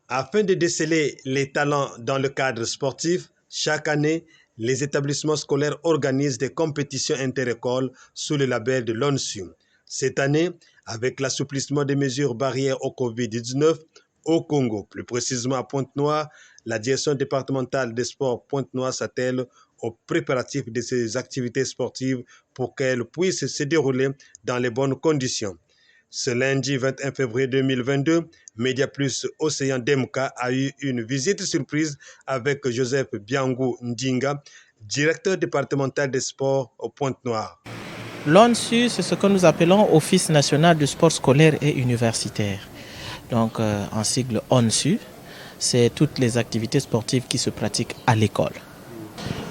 Afin de déceler les talents dans le cadre sportif, chaque année, les établissements scolaires organisent des compétitions inter-écoles sous le label de l'ONSU. Cette année, avec l'assouplissement des mesures barrières au Covid-19 au Congo, plus précisément à Pointe-Noire, la direction départementale des sports Pointe-Noire s'attelle aux préparatifs de ces activités sportives pour qu'elles puissent se dérouler dans les bonnes conditions. Ce lundi 21 février 2022, Média Plus Océan Demka a eu une visite surprise avec Joseph Biangou Ndinga, directeur départemental des sports au Pointe-Noire. L'ONSU, c'est ce que nous appelons Office national du sport scolaire et universitaire. Donc en sigle ONSU, c'est toutes les activités sportives qui se pratiquent à l'école.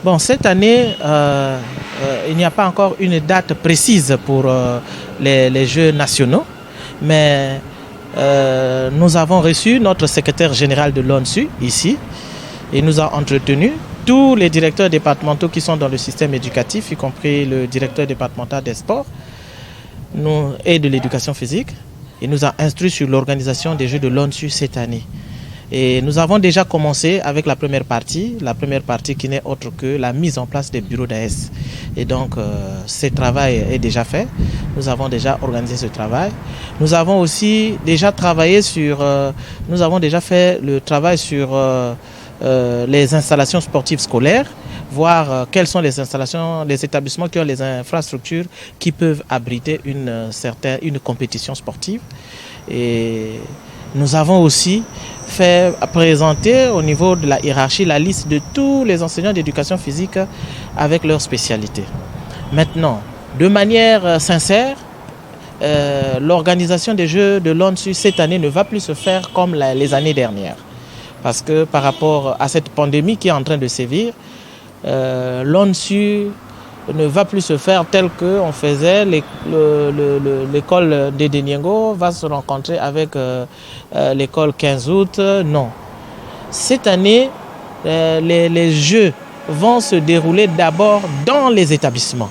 Bon, cette année, il n'y a pas encore une date précise pour les Jeux nationaux, mais nous avons reçu notre secrétaire général de l'ONSU ici. Il nous a entretenu tous les directeurs départementaux qui sont dans le système éducatif, y compris le directeur départemental des sports et de l'éducation physique. Il nous a instruit sur l'organisation des Jeux de l'ONSU cette année. Et nous avons déjà commencé avec la première partie qui n'est autre que la mise en place des bureaux d'AS. Et donc, ce travail est déjà fait. Nous avons déjà organisé ce travail. Nous avons aussi déjà travaillé nous avons déjà fait le travail sur les installations sportives scolaires, voir quelles sont les établissements qui ont les infrastructures qui peuvent abriter une compétition sportive. Et nous avons aussi fait présenter au niveau de la hiérarchie la liste de tous les enseignants d'éducation physique avec leur spécialité. Maintenant, de manière sincère, l'organisation des Jeux de l'ONSU cette année ne va plus se faire comme les années dernières. Parce que par rapport à cette pandémie qui est en train de sévir, l'ONSU ne va plus se faire tel qu'on faisait. L'école d'Edeniengo va se rencontrer avec l'école 15 août. Non. Cette année, les Jeux vont se dérouler d'abord dans les établissements.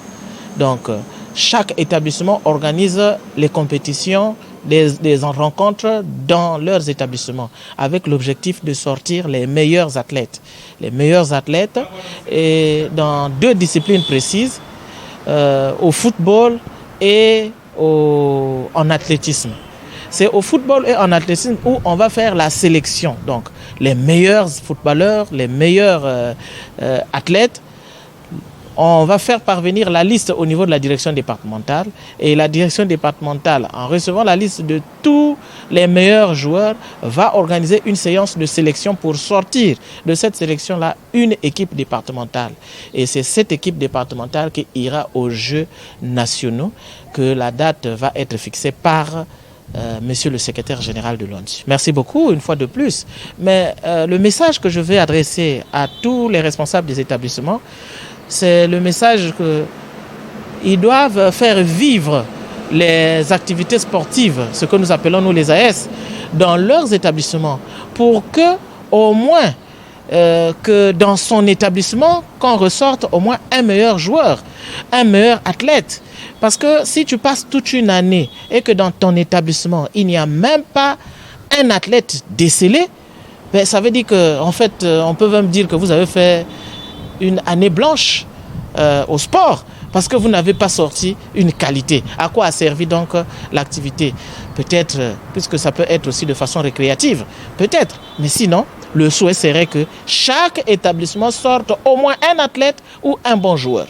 Donc, chaque établissement organise les compétitions, des rencontres dans leurs établissements avec l'objectif de sortir les meilleurs athlètes. Les meilleurs athlètes et dans deux disciplines précises, au football et en athlétisme. C'est au football et en athlétisme où on va faire la sélection. Donc les meilleurs footballeurs, les meilleurs athlètes, on va faire parvenir la liste au niveau de la direction départementale et la direction départementale, en recevant la liste de tous les meilleurs joueurs, va organiser une séance de sélection pour sortir de cette sélection-là une équipe départementale. Et c'est cette équipe départementale qui ira aux Jeux nationaux que la date va être fixée par Monsieur le secrétaire général de l'ONSU. Merci beaucoup une fois de plus. Mais le message que je vais adresser à tous les responsables des établissements, c'est le message qu'ils doivent faire vivre les activités sportives, ce que nous appelons nous les AS, dans leurs établissements pour que au moins que dans son établissement, qu'on ressorte au moins un meilleur joueur, un meilleur athlète. Parce que si tu passes toute une année et que dans ton établissement, il n'y a même pas un athlète décelé, ben ça veut dire qu'en fait, on peut même dire que vous avez fait une année blanche au sport parce que vous n'avez pas sorti une qualité. À quoi a servi donc l'activité? Peut-être, puisque ça peut être aussi de façon récréative, peut-être. Mais sinon, le souhait serait que chaque établissement sorte au moins un athlète ou un bon joueur.